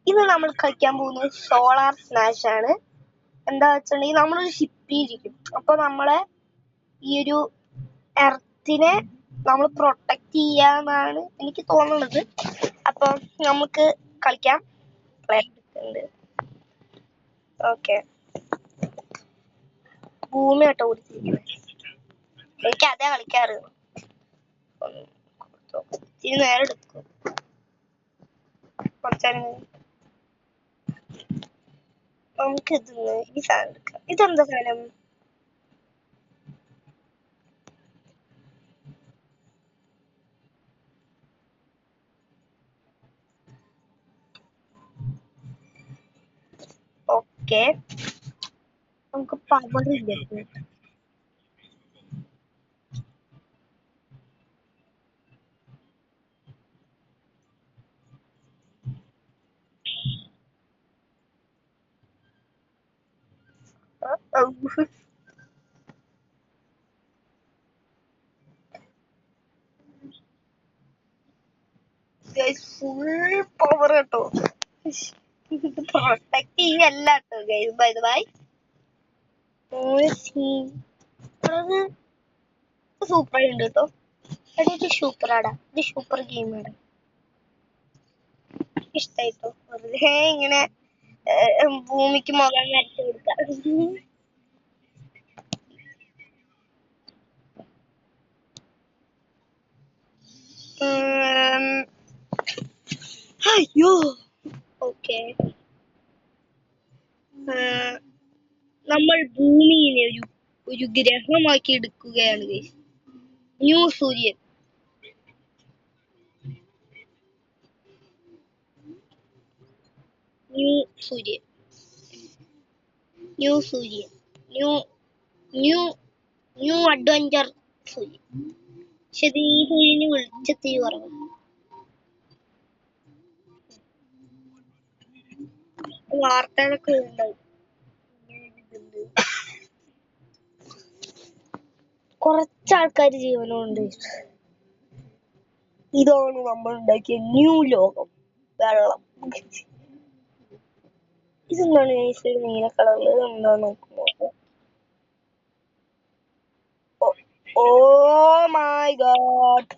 ഇന്ന് നമ്മൾ കളിക്കാൻ പോകുന്നത് സോളാർ സ്മാഷ് ആണ്. എന്താ വെച്ചിട്ടുണ്ടെങ്കിൽ നമ്മളൊരു ഷിപ്പിലിരിക്കും. അപ്പൊ നമ്മളെ ഈ ഒരു എർത്തിനെ നമ്മൾ പ്രൊട്ടക്ട് ചെയ്യാന്നാണ് എനിക്ക് തോന്നുന്നത്. അപ്പൊ നമുക്ക് കളിക്കാം. ഓക്കെ, ഭൂമി കേട്ടോ കൊടുത്തിരിക്കുന്നത്. എനിക്ക് അതേ കളിക്കാറ്. ഇനി നേരെ എടുക്കും. നമുക്ക് ഇതിന്ന് ഈ സാധനം എടുക്കാം. ഇതെന്താ സാധനം? ഓക്കെ, നമുക്ക് പവർ ഇല്ല. ഫുൾ പവർ കേട്ടോ. പ്രൊട്ടക്ട് ചെയ്യല്ല കേട്ടോ guys. By the by, super ഉണ്ട് കേട്ടോ. ഇത് സൂപ്പറാടാ, ഇത് സൂപ്പർ ഗെയിമാണ്. ഇഷ്ടായിട്ടോ. വെറുതെ ഇങ്ങനെ ഭൂമിക്ക് മുഖം വരച്ചു കൊടുക്കാം. അയ്യോ, ഓക്കെ. നമ്മൾ ഭൂമിയെ ഒരു ഗ്രഹമാക്കി എടുക്കുകയാണ് ഗൈസ്. ന്യൂ സൂര്യൻ. ന്യൂ സൂര്യൻ, ന്യൂ സൂര്യൻ, ന്യൂ ന്യൂ ന്യൂ അഡ്വഞ്ചർ സൂര്യൻ. പക്ഷെ ഈ സൂര്യന് വെളിച്ചത്തിൽ കുറവാണ്. വാർത്തകളൊക്കെ ഉണ്ടാവും. കുറച്ചാൾക്കാർ ജീവനുണ്ട്. ഇതാണ് നമ്മൾ ഉണ്ടാക്കിയ ന്യൂ ലോകം. വെള്ളം. ഇതെന്താണ് നീല കളറില്? എന്താ നോക്കുന്നത്? Oh my God.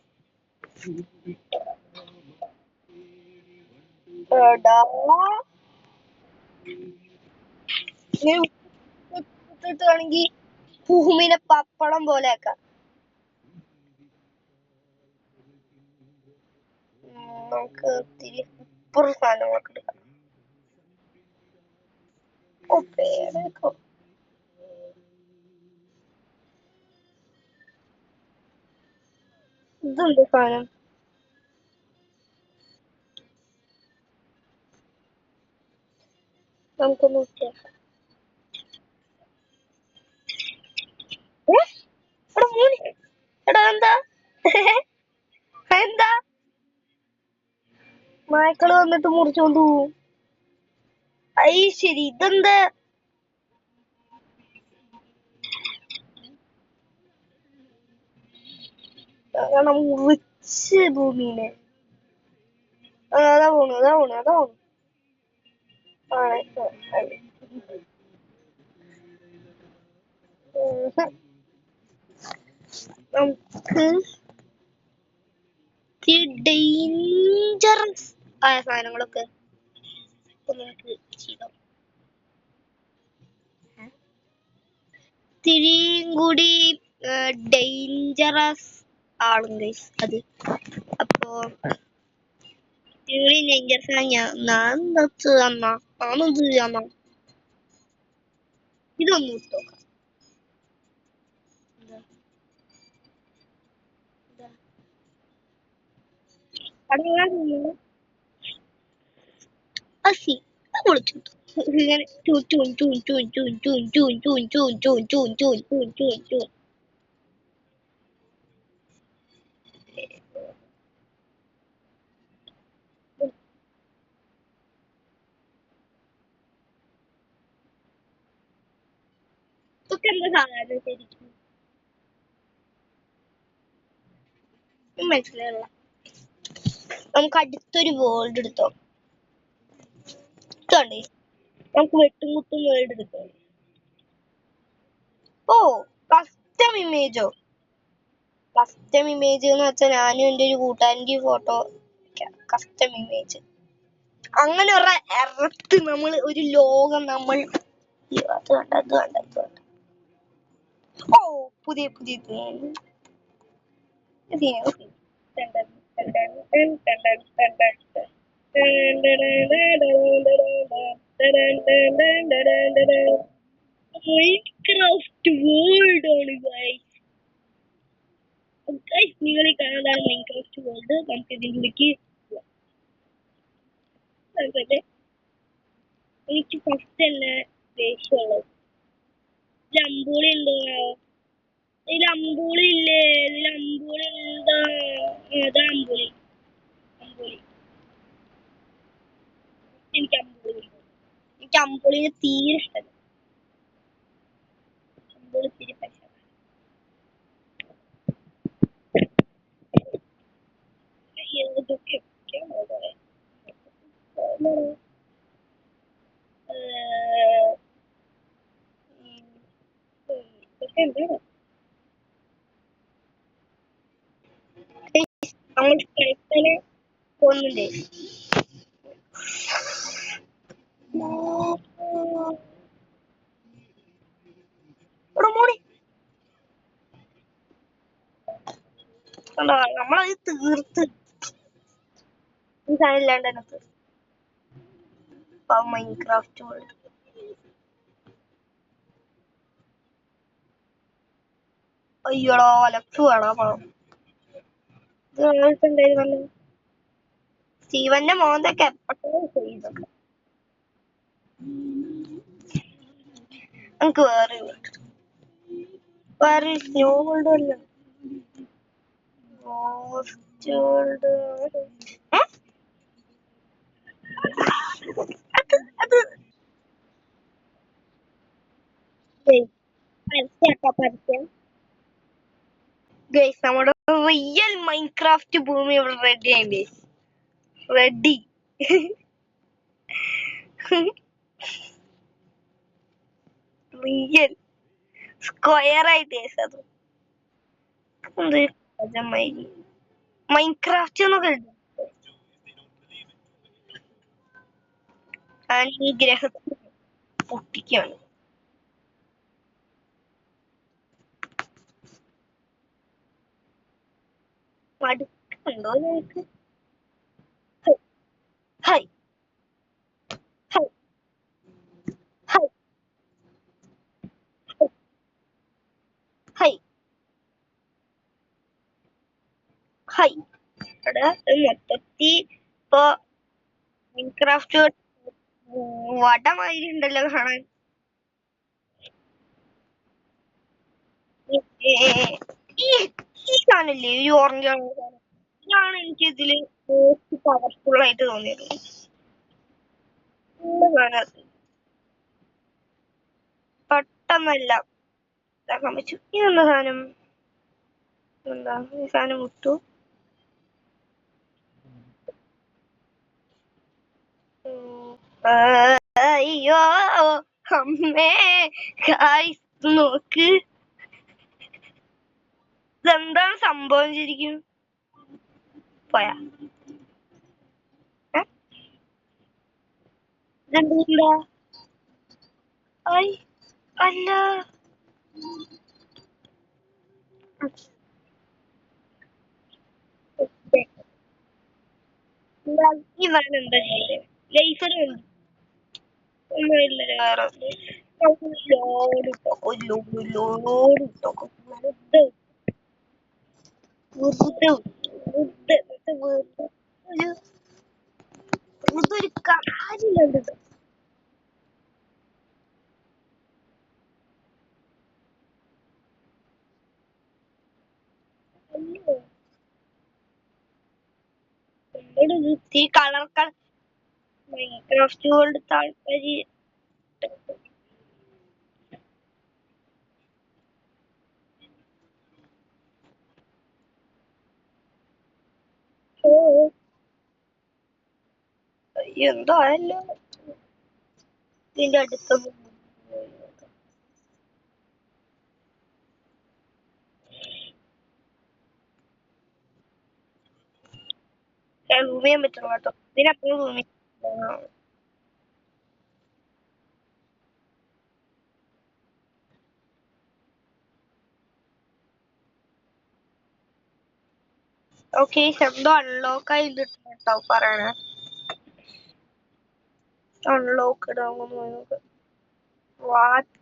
ണെങ്കിൽ ഭൂമിനെ പപ്പടം പോലെ ആക്കാം. നമുക്ക് സൂപ്പർ സാധനങ്ങളൊക്കെ എടുക്കാം. ഇതെന്ത് സാധനം? നമുക്ക് നോക്കിയാ എടാ എന്താ എന്താ നായ്ക്കള് വന്നിട്ട് മുറിച്ചോണ്ട് പോവും. അയ് ശരി, ഇതെന്താ? മുറിച്ച് ഭൂമിനെ. അതാ പോണു, അതാ പോണു, അതാ പോണു. നമുക്ക് ഡേഞ്ചറസ് ആയ സാധനങ്ങളൊക്കെ നമുക്ക് ചെയ്താം. ഇത്തിരിയും കൂടി ഡേഞ്ചറസ് ആളും ഗൈസ് അത്. അപ്പോ ഇത്തിരി ഡേഞ്ചറസ് ആണ്. ഞാനൊന്നും ചെയ്യാന്നാ ഇതൊന്നും ഇട്ടോ. അസി വിളിച്ചു ഇങ്ങനെ ചൂൻ ചൂൻ ചൂൻ ചൂൻ ചൂൻ ചൂൻ ചൂൻ ചൂൻ ചൂൻ ചൂൻ ചൂൻ ചൂൻ ചൂൻ ചൂൻ ചൂൻ. ഇതൊക്കെ എന്താ സാധനം ശരിക്കും മനസ്സിലായില്ല. നമുക്ക് അടുത്തൊരു വേൾഡ് എടുത്തോ. എടുക്കണ്ടേ? നമുക്ക് വെട്ടും കുത്തും വേർഡ് എടുക്കാം. ഓ, കസ്റ്റം ഇമേജോ? കസ്റ്റം ഇമേജ് എന്ന് വെച്ചാൽ ഞാനും എൻ്റെ ഒരു കൂട്ടുകാരൻ്റെ ഫോട്ടോ കസ്റ്റം ഇമേജ്. അങ്ങനെ ഒരു എർത്ത് നമ്മൾ ഒരു ലോകം നമ്മൾ അത് വേണ്ട. ഓ, പുതിയ മൈൻക്രാഫ്റ്റ് വേൾഡ് ആണ് ഗൈസ്. നിങ്ങൾ കാണാതാണ് മൈൻക്രാഫ്റ്റ് വേൾഡ്. നമുക്ക് ഇതിലേക്ക് എനിക്ക് ഫസ്റ്റ് തന്നെ ദേഷ്യമുള്ളത് അമ്പൂളി ഉണ്ടോ? ഇതിൽ അമ്പൂളി ഇല്ലേ? അമ്പൂളി എന്താ? അതാ അമ്പൂളി. എനിക്ക് അമ്പൂളിനെ തീരെ ഇഷ്ടമല്ല. അമ്പൂളി തീരെ പശ. നമ്മൾ കളിക്കാനെ പോകുന്നുണ്ട്. നമ്മളത് തീർത്ത് ഇല്ലാണ്ട് തന്നെ തീർത്ത്. മൈൻക്രാഫ്റ്റ് വേൾഡ് അയ്യോടോ ലക്സ് വേണം. പാവം ഇത് ഉണ്ടായിരുന്നു. സ്റ്റീവന്റെ മോന്തൊക്കെ എപ്പോഴും ചെയ്തൊക്കെ നമുക്ക് വേറെ സ്നോ വേൾഡ് അല്ല. ഗൈസ്, നമ്മുടെ റിയൽ മൈൻക്രാഫ്റ്റ് ഭൂമി ഇവിടെ റെഡി ആയില്ലേ? റെഡി. റിയൽ സ്ക്വയർ ആയിട്ട് അത് മൈൻക്രാഫ്റ്റ് എന്നൊക്കെ ഞാൻ ഈ ഗ്രഹത്തിൽ പൊട്ടിക്കാണ്. മടുക്കുന്നുണ്ടോ നിനക്ക്? ഹൈ മൊത്തത്തി ഇപ്പൊ മൈൻക്രാഫ്റ്റ് വടമാതിരി ഉണ്ടല്ലോ കാണാൻ. ഈ സാധനല്ലേ ഈ ഓറഞ്ച് ഇതാണ് എനിക്ക് ഇതില് മോസ്റ്റ് പവർഫുൾ ആയിട്ട് തോന്നിയത്. പെട്ടെന്നല്ല ഇതാക്കാൻ പറ്റും. ഇതെന്താ സാധനം? എന്താ ഈ സാധനം വിട്ടു? അയ്യോ അമ്മേ, നോക്ക് ഇതെന്താണ് സംഭവം ശരിക്കും? പോയാ ഇതെന്താ? അല്ല ഈ സാധനം എന്താ ചെയ്തേ? ലേസർ ഒന്നുമില്ല. വേറെ ലോഡ് ഇതൊരു കാര്യമില്ല. ഈ കളർ മൈൻക്രാഫ്റ്റ് വേൾഡ് താല്പര്യം എന്തായാലും ഇതിന്റെ അടുത്തൊന്നും സൂം ചെയ്യാൻ പറ്റുള്ളൂ കേട്ടോ. ഇതിനപ്പുറം സൂം ചെയ്യാം. ഓക്കെ, എന്തോ അൺലോക്ക് ആയി കേട്ടോ പറയണേ. അൺലോക്ക് ഇടാൻ വാച്ച്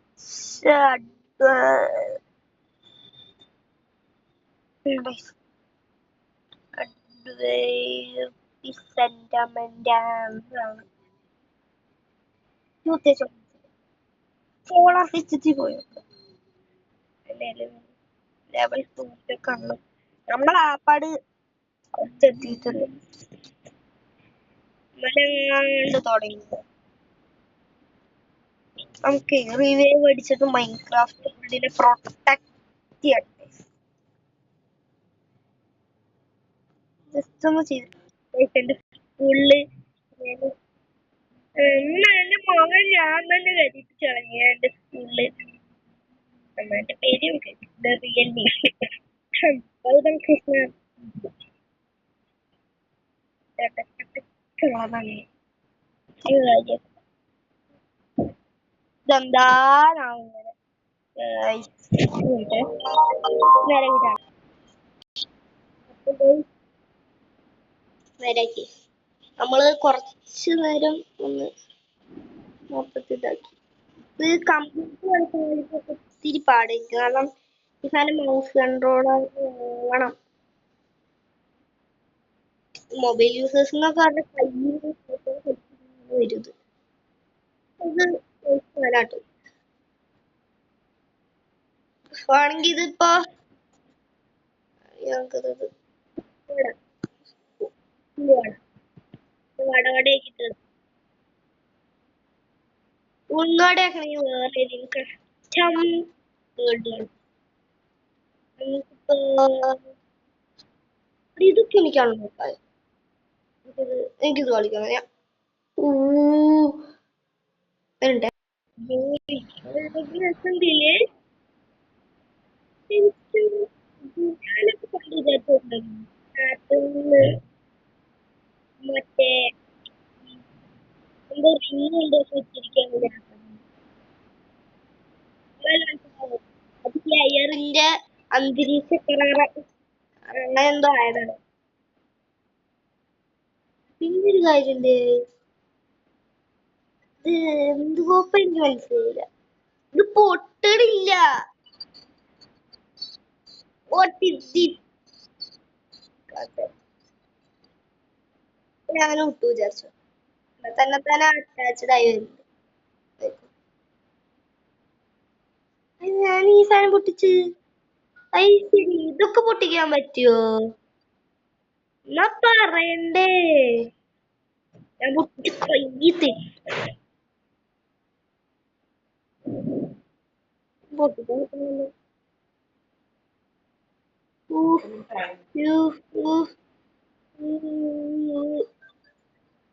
സോളാർ സിസ്റ്റത്തിൽ പോയി ലെവൽ 2 കണ്ടു. നമ്മൾ ആപ്പാട് എത്തിയിട്ടുണ്ട്. മലങ്ങാണ്ട് തുടങ്ങി. നമുക്ക് റിവൈവ് അടിച്ചിട്ട് മൈൻക്രാഫ്റ്റ് ഇതിനെ പ്രൊട്ടക്ട് ചെയ്യട്ടെ. ജസ്റ്റ് ഒന്ന് ചെയ്തിട്ട് ഫുള്ള് എന്റെ മകൻ ഞാൻ തന്നെ കരിപ്പിച്ചു കളഞ്ഞു. എന്റെ സ്കൂളില് അമ്മേന്റെ പേരും റിയൽമി ഗൗതം കൃഷ്ണ ഇതെന്താണാവുന്നത് നേരാക്കി. നമ്മള് കുറച്ചു നേരം ഒന്ന് മൊത്തത്തിൽ ഇതാക്കി. ഇത് കമ്പ്യൂട്ടർ കളിക്കുന്നവർക്ക് ഒത്തിരി പാടായിരിക്കും. കാരണം ഈ സാധനം മൗസ് കൺട്രോളർ വേണം. മൊബൈൽ യൂസേഴ്സിനൊക്കെ അവരുടെ കയ്യിൽ വരുത്. ഇത് വരാട്ടോ. ആണെങ്കിൽ ഇതിപ്പോ ഞങ്ങൾക്കിത് വടവടയാക്കിട്ട് ഉൾനാടയാക്കണമെങ്കിൽ വേറെ ഏതെങ്കിലും കഷ്ടം കേട്ടിയാണ്. ഇതൊക്കെ എനിക്കാണ് നോക്കാം. എനിക്കിത് കളിക്കണം. ഞാൻ മറ്റേ എന്തോ റിങ് എന്തോ വെച്ചിരിക്കാൻ അത് പ്ലെയറിന്റെ അന്തരീക്ഷ അങ്ങനെ എന്തോ ആയതാണ്. പിന്നൊരു കാര്യണ്ട്, ഇത് എന്ത് കോപ്പ എനിക്ക് മനസ്സിലായില്ല. ഇത് പൊട്ടണില്ല. ഞാൻ വിട്ടു വിചാരിച്ചു. തന്നെ തന്നെ അറ്റാച്ച്ഡ് ആയി വരുന്നുണ്ട്. ഞാൻ ഈ സാധനം പൊട്ടിച്ച് ശരി ഇതൊക്കെ പൊട്ടിക്കാൻ പറ്റുമോ എന്നാ പറയണ്ടേ? ഞാൻ പൊട്ടിച്ച് കയ്യത്ത് പൊട്ടിക്കാൻ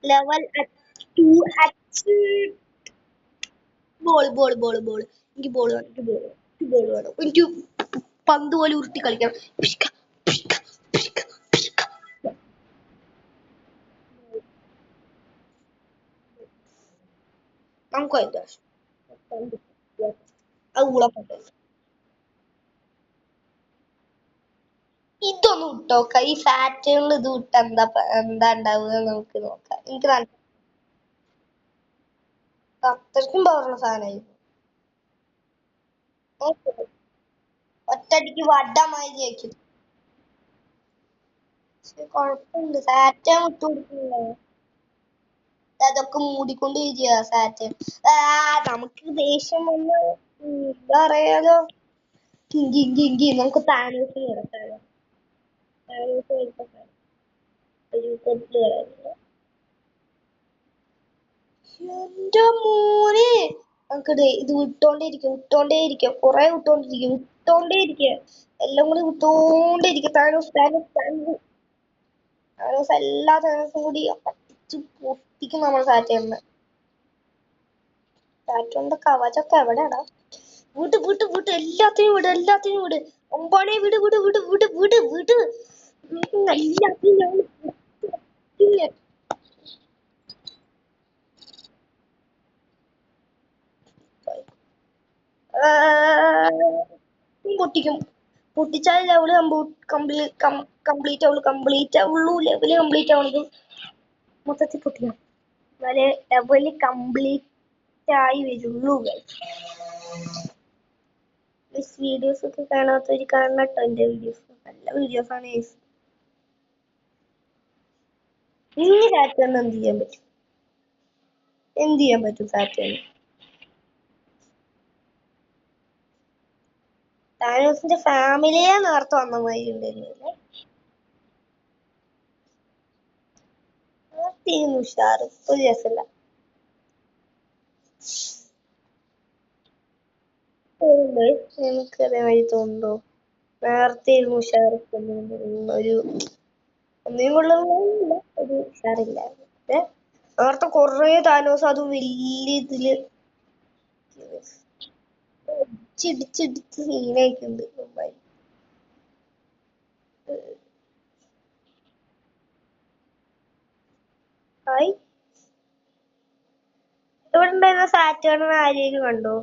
level 2 ball ball ball ball എനിക്ക് ബോൾ വേണം. എനിക്ക് ബോൾ വേണം. എനിക്ക് പന്ത് പോലെ ഉരുട്ടി കളിക്കണം. നമുക്ക് അതിന്റെ അത് ഊളപ്പട്ട. ഇതൊന്ന് വിട്ടോക്കാം. ഈ ഫാറ്റുകളിൽ ഇത് വിട്ട എന്താ ഉണ്ടാവുക നമുക്ക് നോക്കാം. എനിക്ക് അത്രയ്ക്കും പവറുള്ള സാധനമായിരുന്നു. ഒറ്റടിക്ക് വടമായി ജയിക്കും. പക്ഷെ കൊഴപ്പുണ്ട്. സാറ്റ വിട്ടു കൊടുക്കുന്നില്ല. അതൊക്കെ മൂടിക്കൊണ്ട് ചെയ്യാ സാറ്റ്. നമുക്ക് ദേഷ്യം വന്ന് എന്താ പറയാലോ, കിങ്കി നമുക്ക് താനൂസ് കിടക്കാലോ. താനൂസ് എന്റെ മോനെ നമുക്ക് ഇത് വിട്ടോണ്ടേയിരിക്കും കൊറേ വിട്ടോണ്ടേയിരിക്കുക എല്ലാം കൂടി വിട്ടോണ്ടേയിരിക്കും. താനൂസ് എല്ലാ താനൂസും കൂടി അടിച്ച് പൊട്ടിക്കും നമ്മൾ സാറ്റ്. സാറ്റോണിന്റെ കവചൊക്കെ എവിടെയാടാ? വിട് വിട് വിട് എല്ലാത്തിനും വിട് എല്ലാത്തിനും വിട്. ഒമ്പാണെ വിട് വിട് വിട് വിട് വിട് വിട്. എല്ലാത്തിനും ഞാൻ പൊട്ടിക്കും. പൊട്ടിച്ചാൽ ലെവല് കംപ്ലീറ്റ് ആവുള്ളൂ. ലെവല് കംപ്ലീറ്റ് ആവണത് മൊത്തത്തിൽ പൊട്ടിക്കണം. എന്നാലേ ലെവല് കംപ്ലീറ്റ് ആയി വരുള്ളൂ. വീഡിയോസ് ഒക്കെ കാണാത്തവര് കാണണം കേട്ടോ. എന്റെ വീഡിയോസ് നല്ല വീഡിയോസ് ആണ്. ഇനി സാറ്റേൺ എന്ത് ചെയ്യാൻ പറ്റും? എന്ത് ചെയ്യാൻ പറ്റും സാറ്റേൺ? താനോസിന്റെ ഫാമിലിയെ നേരത്തെ വന്ന മാതിരി ഉണ്ടായിരുന്നില്ലേ? ഉഷാറ് ഒരു രസമില്ല. എനിക്ക് അതേമാതിരി തോന്നുന്നു. നേരത്തെ ഉഷാറില്ല ഒരു ഒന്നിനും കൊള്ളുന്നില്ല. ഒരു ഉഷാറില്ല. നേരത്തെ കൊറേ താനോസ് അതും വലിയ ഇതില് ഇടിച്ചിടിച്ച് സീനായിട്ടുണ്ട്. ഹായ്, ഇവിടെ ഉണ്ടായിരുന്ന സാറ്റേൺ ആരെയും കണ്ടോ?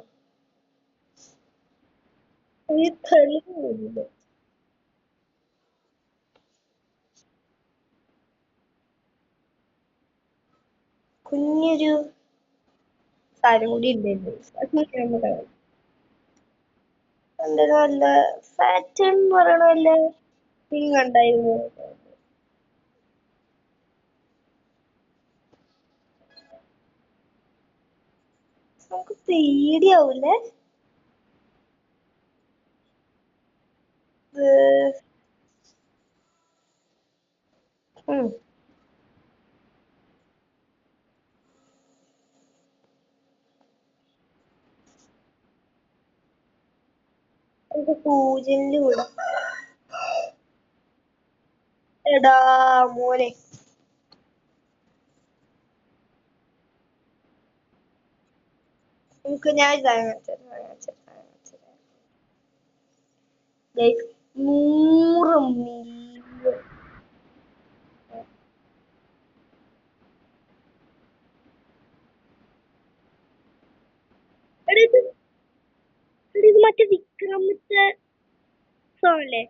ഈ തെളിവില്ല. കുഞ്ഞൊരു സാധനം കൂടി ഉണ്ടായിരുന്നു. നല്ല സാറ്റേൺ എന്ന് പറയണ വല്ല ഫിലിം കണ്ടായിരുന്നു. നമുക്ക് പേടിയാവൂലേ? സൂചനയില് വിടാം. എടാ മോനെ, നമുക്ക് ഞാൻ 100 മില്യൺ ഇത് മറ്റേ വിക്രമത്തെ സോണല്ലേ?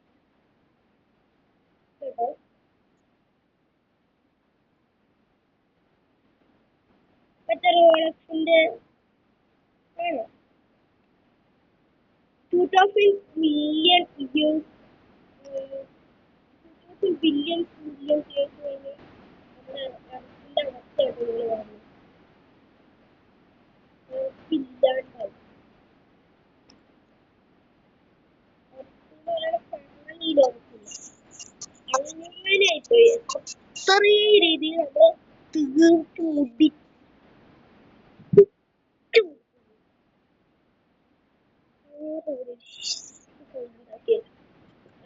മറ്റേ റോളക്സിന്റെ 2000 million years billion million years കഴിഞ്ഞ് നമ്മുടെ എർത്തിന്റെ അവസ്ഥയായിട്ട് ഇല്ലാണ്ടായി. ഈ ലോകത്തില്ല. അങ്ങനെയായിപ്പോയി. അത്രയും രീതിയിൽ നമ്മള് തീർത്ത് മുടിച്ചു.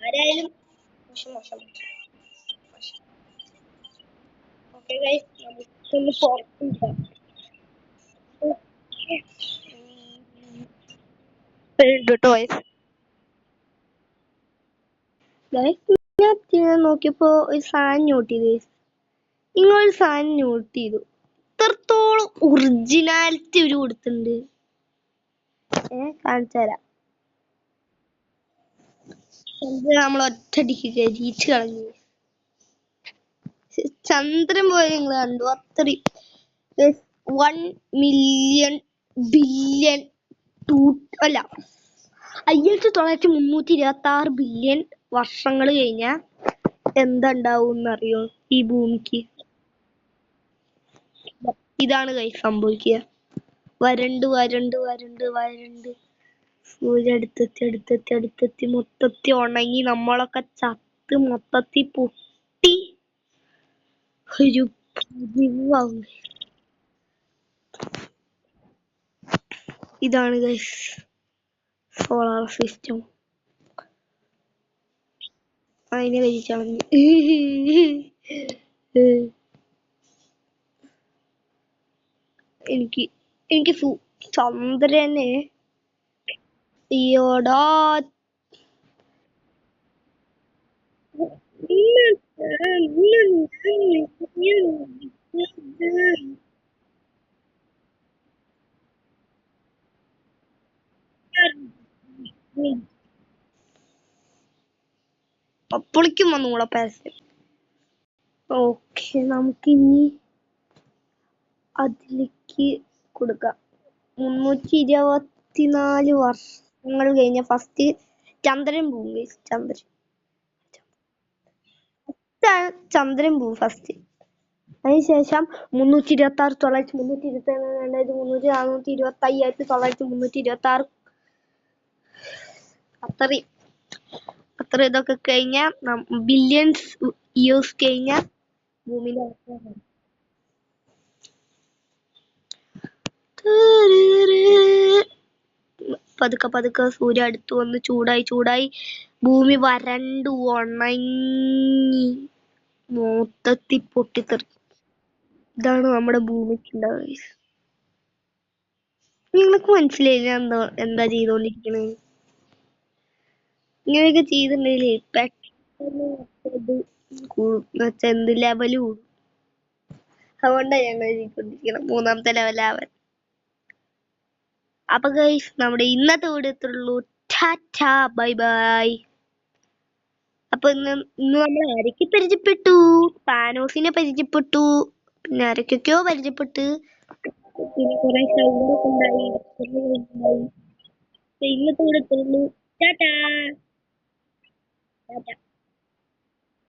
ആരായാലും മോശം. ഓക്കെ ഗൈസ്, നമുക്കൊന്ന് പുറത്തുണ്ടാക്കാം. ഞാൻ നോക്കിയപ്പോ ഒരു സാധനം നോട്ട് ചെയ്തു. നിങ്ങളൊരു സാധനം നോട്ട് ചെയ്തു. ഇത്രത്തോളം ഒറിജിനാലിറ്റി ഒരു കൊടുത്തിട്ടുണ്ട്. കാണിച്ചു തരാം. നമ്മൾ ഒറ്റടിക്ക് കരിച്ചു കളഞ്ഞു. ചന്ദ്രൻ പോലെ നിങ്ങൾ കണ്ടു. അത്രയും 1 മില്യൺ ബില്യൺ 5926 ബില്യൺ വർഷങ്ങൾ കഴിഞ്ഞാൽ എന്തുണ്ടാവും എന്നറിയോ ഈ ഭൂമിക്ക്? ഇതാണ് കൈ സംഭവിക്കുക. വരണ്ട് സൂര്യ അടുത്തെത്തി മൊത്തത്തിൽ ഉണങ്ങി നമ്മളൊക്കെ ചത്ത് മൊത്തത്തിൽ പൊട്ടി ഒരു ഇതാണ് ഗൈസ് സോളാർ സിസ്റ്റം. അതിനെ കരിച്ചളഞ്ഞ് എനിക്ക് ചന്ദ്രന് ഈയോടാ അപ്പോഴേക്കും വന്നൂടെ പരസ്യം. ഓക്കെ, നമുക്കിനി അതിലേക്ക് കൊടുക്കാം. 324 വർഷങ്ങൾ കഴിഞ്ഞ ഫസ്റ്റ് ചന്ദ്രൻ പോകും. ചന്ദ്രൻ പോകും ഫസ്റ്റ്. അതിനുശേഷം 326, 900, 327, 2000, 425, 326 അത്ര ഇതൊക്കെ കഴിഞ്ഞ ബില്യൺസ് ഇയേഴ്സ് കഴിഞ്ഞ ഭൂമിയിലെ അവസാനം. പതുക്കെ പതുക്കെ സൂര്യ അടുത്ത് വന്ന് ചൂടായി ഭൂമി വരണ്ടു ഉണങ്ങി മൊത്തത്തിൽ പൊട്ടിത്തെറിക്കും. ഇതാണ് നമ്മുടെ ഭൂമിക്കുണ്ടാവുക. നിങ്ങൾക്ക് മനസ്സിലായില്ല എന്താ ചെയ്തോണ്ടിരിക്കണേ? ഇങ്ങനെയൊക്കെ ചെയ്തിട്ടുണ്ടെങ്കിൽ പെട്ടെന്ന് എന്ത് ലെവല് കൂടും. അതുകൊണ്ടാണ് ഞങ്ങൾ ചെയ്തോണ്ടിരിക്കണം 3ാമത്തെ ലെവലാവാൻ. അപ്പൊ ഗൈസ്, നമ്മുടെ ഇന്നത്തെ വീഡിയോ ഇത്രയുള്ളൂ. Tata, bye bye. അപ്പൊ ഇന്ന് നമ്മൾ ആരൊക്കെ പരിചയപ്പെട്ടു? താനോസിനെ പരിചയപ്പെട്ടു, പിന്നെ ആരൊക്കെയൊക്കെയോ പരിചയപ്പെട്ട്, പിന്നെ കുറെ സൗണ്ടൊക്കെ ഉണ്ടായി. ഇന്നത്തെ വീഡിയോ ഇത്രയുള്ളൂ. ടാറ്റാ.